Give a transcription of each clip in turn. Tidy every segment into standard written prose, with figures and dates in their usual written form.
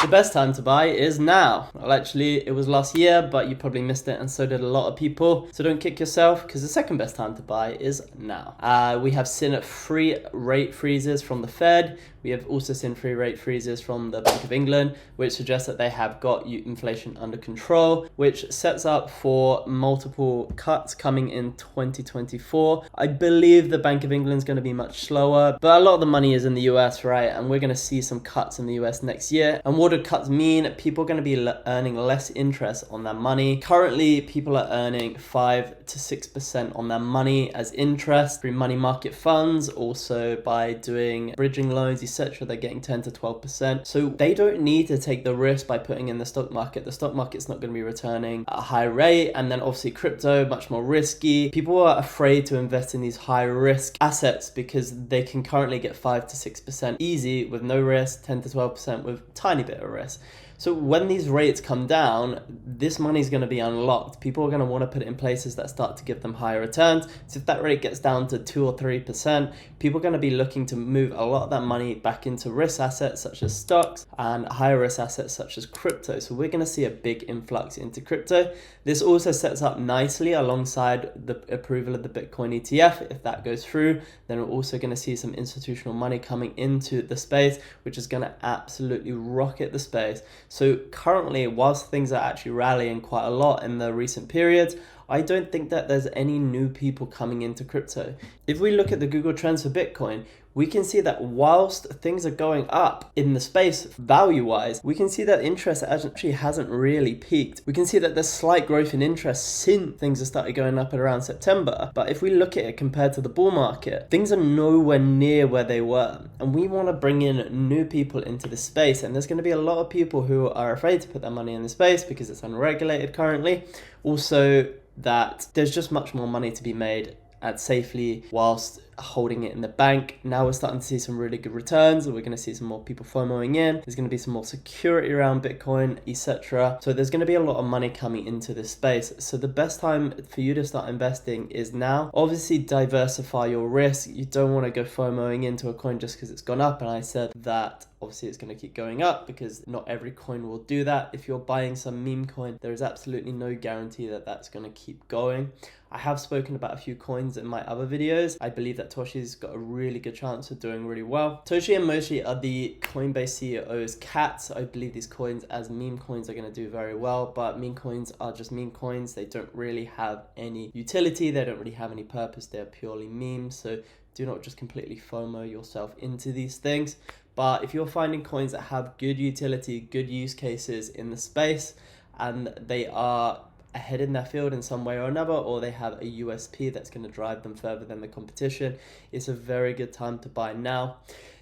best time to buy is now. Well, actually, it was last year, but you probably missed it, and so did a lot of people. So don't kick yourself, because the second best time to buy is now. We have seen 3 rate freezes from the Fed. We have also seen 3 rate freezes from the Bank of England, which suggests that they have got inflation under control, which sets up for multiple cuts coming in 2024. I believe the Bank of England is going to be much slower, but a lot of the money is in the US, right? And we're going to see some cuts in the US next year. And what do cuts mean? People are going to be earning less interest on their money. Currently, people are earning 5 to 6% on their money as interest through money market funds, also by doing bridging loans, etc. They're getting 10 to 12%. So they don't need to take the risk by putting in the stock market. The stock market's not going to be returning at a high rate. And then obviously crypto, much more risky. People are afraid to invest in these high risk assets because they can currently get 5 to 6% easy with no risk, 10 to 12% with tiny bit of risk. So when these rates come down, this money is going to be unlocked. People are going to want to put it in places that start to give them higher returns. So if that rate gets down to 2 or 3%, people are going to be looking to move a lot of that money back into risk assets such as stocks and higher risk assets such as crypto. So we're going to see a big influx into crypto. This also sets up nicely alongside the approval of the Bitcoin ETF. If that goes through, then we're also going to see some institutional money coming into the space, which is going to absolutely rocket the space. So currently, whilst things are actually rallying quite a lot in the recent periods, I don't think that there's any new people coming into crypto. If we look at the Google Trends for Bitcoin, we can see that whilst things are going up in the space value-wise, we can see that interest actually hasn't really peaked. We can see that there's slight growth in interest since things have started going up at around September. But if we look at it compared to the bull market, things are nowhere near where they were. And we want to bring in new people into the space. And there's going to be a lot of people who are afraid to put their money in the space because it's unregulated currently. Also, that there's just much more money to be made at safely whilst holding it in the bank. Now we're starting to see some really good returns, and we're going to see some more people FOMOing in. There's going to be some more security around Bitcoin, etc. So there's going to be a lot of money coming into this space. So the best time for you to start investing is now. Obviously, diversify your risk. You don't want to go FOMOing into a coin just because it's gone up. And I said that obviously it's going to keep going up because not every coin will do that. If you're buying some meme coin, there is absolutely no guarantee that that's going to keep going. I have spoken about a few coins in my other videos. I believe that Toshi's got a really good chance of doing really well. Toshi and Moshi are the Coinbase CEO's cats. I believe these coins as meme coins are going to do very well, but meme coins are just meme coins. They don't really have any utility. They don't really have any purpose. They're purely memes. So do not just completely FOMO yourself into these things. But if you're finding coins that have good utility, good use cases in the space, and they are ahead in their field in some way or another, or they have a USP that's going to drive them further than the competition, it's a very good time to buy now.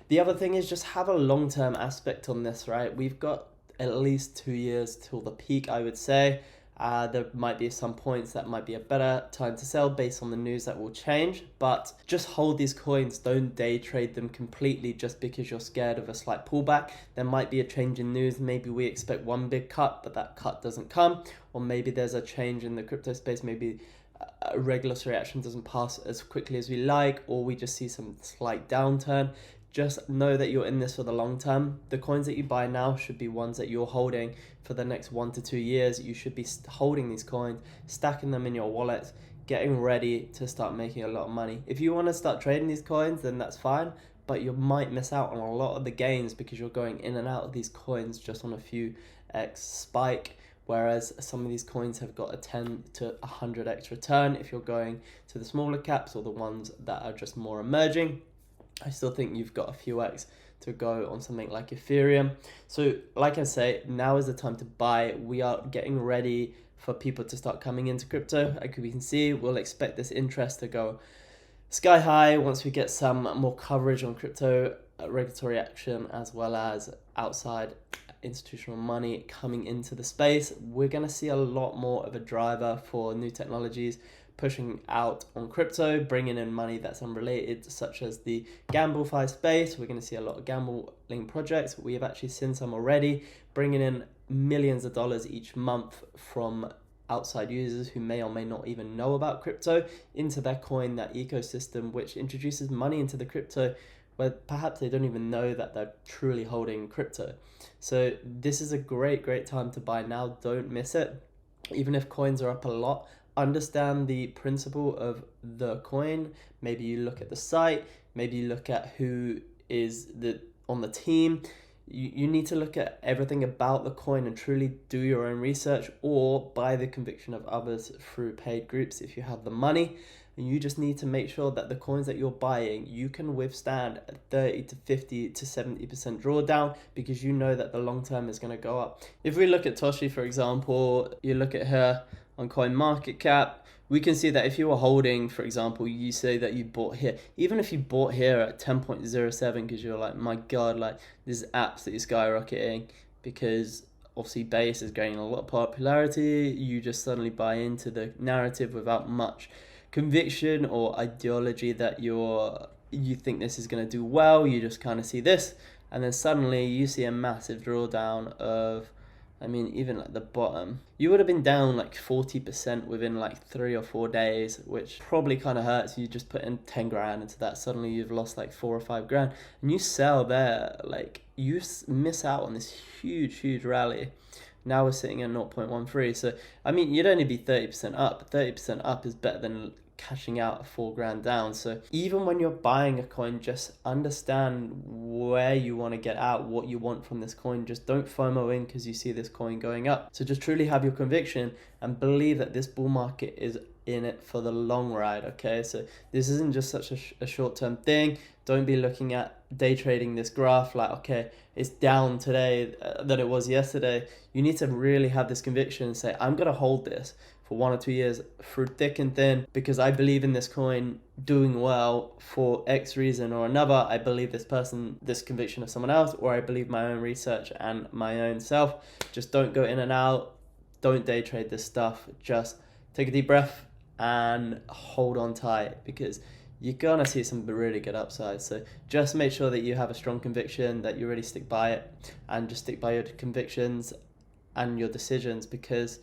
The other thing is just have a long-term aspect on this, right? We've got at least 2 years till the peak, I would say. There might be some points that might be a better time to sell based on the news that will change, but just hold these coins. Don't day trade them completely just because you're scared of a slight pullback. There might be a change in news. Maybe we expect one big cut, but that cut doesn't come. Or maybe there's a change in the crypto space. Maybe a regulatory action doesn't pass as quickly as we like, or we just see some slight downturn. Just know that you're in this for the long term. The coins that you buy now should be ones that you're holding for the next 1 to 2 years. You should be holding these coins, stacking them in your wallet, getting ready to start making a lot of money. If you want to start trading these coins, then that's fine, but you might miss out on a lot of the gains because you're going in and out of these coins just on a few X spike. Whereas some of these coins have got a 10 to 100x return if you're going to the smaller caps or the ones that are just more emerging. I still think you've got a few X to go on something like Ethereum. So like I say, now is the time to buy. We are getting ready for people to start coming into crypto. Like we can see, we'll expect this interest to go sky high once we get some more coverage on crypto regulatory action, as well as outside institutional money coming into the space. We're going to see a lot more of a driver for new technologies pushing out on crypto, bringing in money that's unrelated, such as the GambleFi space. We're going to see a lot of gambling projects. We have actually seen some already, bringing in millions of dollars each month from outside users who may or may not even know about crypto into their coin, that ecosystem, which introduces money into the crypto where perhaps they don't even know that they're truly holding crypto. So this is a great time to buy now. Don't miss it. Even if coins are up a lot, understand the principle of the coin. Maybe you look at the site, maybe you look at who is on the team. You need to look at everything about the coin and truly do your own research, or buy the conviction of others through paid groups if you have the money. And you just need to make sure that the coins that you're buying, you can withstand a 30 to 50 to 70% drawdown, because you know that the long term is going to go up. If we look at Toshi, for example, you look at her on CoinMarketCap, we can see that if you were holding, for example, you say that you bought here, even if you bought here at 10.07 because you're like, my God, like this is absolutely skyrocketing, because obviously base is gaining a lot of popularity, you just suddenly buy into the narrative without much conviction or ideology that you think this is going to do well. You just kind of see this, and then suddenly you see a massive drawdown of, I mean, even like the bottom, you would have been down like 40% within like 3 or 4 days, which probably kind of hurts. You just put in 10 grand into that, suddenly you've lost like 4 or 5 grand, and you sell there, like you miss out on this huge rally. Now we're sitting at 0.13. So, I mean, you'd only be 30% up. 30% up is better than cashing out 4 grand down. So even when you're buying a coin, just understand where you want to get out, what you want from this coin. Just don't FOMO in because you see this coin going up. So just truly have your conviction and believe that this bull market is in it for the long ride. Okay, so this isn't just such a short-term thing. Don't be looking at day trading this graph like, okay, it's down today than it was yesterday. You need to really have this conviction and say, I'm gonna hold this for 1 or 2 years through thick and thin, because I believe in this coin doing well for X reason or another. I believe this conviction of someone else, or I believe my own research and my own self. Just don't go in and out. Don't day trade this stuff. Just take a deep breath and hold on tight, because you're gonna see some really good upside. So just make sure that you have a strong conviction, that you really stick by it, and just stick by your convictions and your decisions, because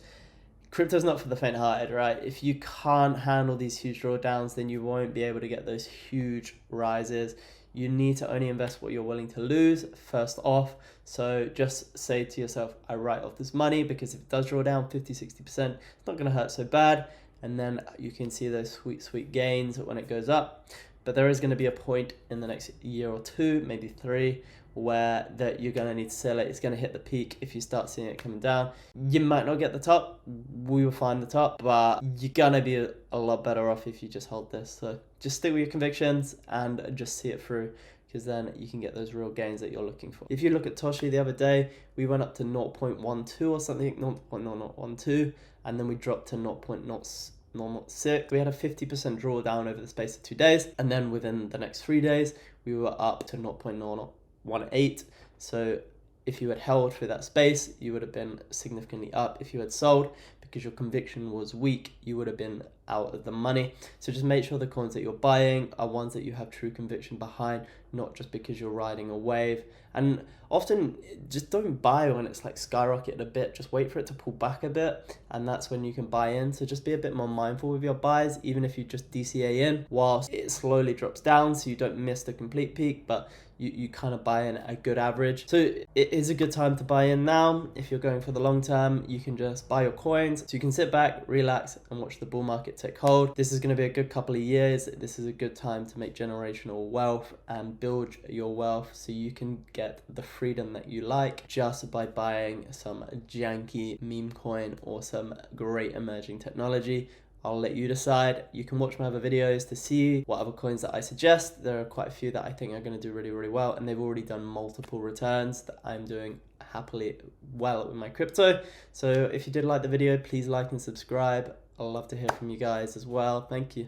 crypto's not for the faint-hearted, right? If you can't handle these huge drawdowns, then you won't be able to get those huge rises. You need to only invest what you're willing to lose first off. So just say to yourself, I write off this money, because if it does draw down 50-60%, it's not going to hurt so bad. And then you can see those sweet gains when it goes up. But there is going to be a point in the next year or 2, maybe 3, where that you're going to need to sell it. It's going to hit the peak if you start seeing it coming down. You might not get the top. We will find the top, but you're going to be a lot better off if you just hold this. So just stick with your convictions and just see it through, because then you can get those real gains that you're looking for. If you look at Toshi the other day, we went up to 0.12 or something, 0.0012, and then we dropped to 0.06. We had a 50% drawdown over the space of 2 days, and then within the next 3 days, we were up to 0.018. So if you had held through that space, you would have been significantly up. If you had sold because your conviction was weak, you would have been out of the money. So just make sure the coins that you're buying are ones that you have true conviction behind, not just because you're riding a wave. And often just don't buy when it's like skyrocketed a bit. Just wait for it to pull back a bit, and that's when you can buy in. So just be a bit more mindful with your buys, even if you just DCA in whilst it slowly drops down, so you don't miss the complete peak, but you kind of buy in a good average. So it is a good time to buy in now. If you're going for the long term, you can just buy your coins. So you can sit back, relax, and watch the bull market take hold. This is going to be a good couple of years. This is a good time to make generational wealth and build your wealth, so you can get the freedom that you like just by buying some janky meme coin or some great emerging technology. I'll let you decide. You can watch my other videos to see what other coins that I suggest. There are quite a few that I think are going to do really well, and they've already done multiple returns that I'm doing happily well with my crypto. So if you did like the video, please like and subscribe. I'd love to hear from you guys as well. Thank you.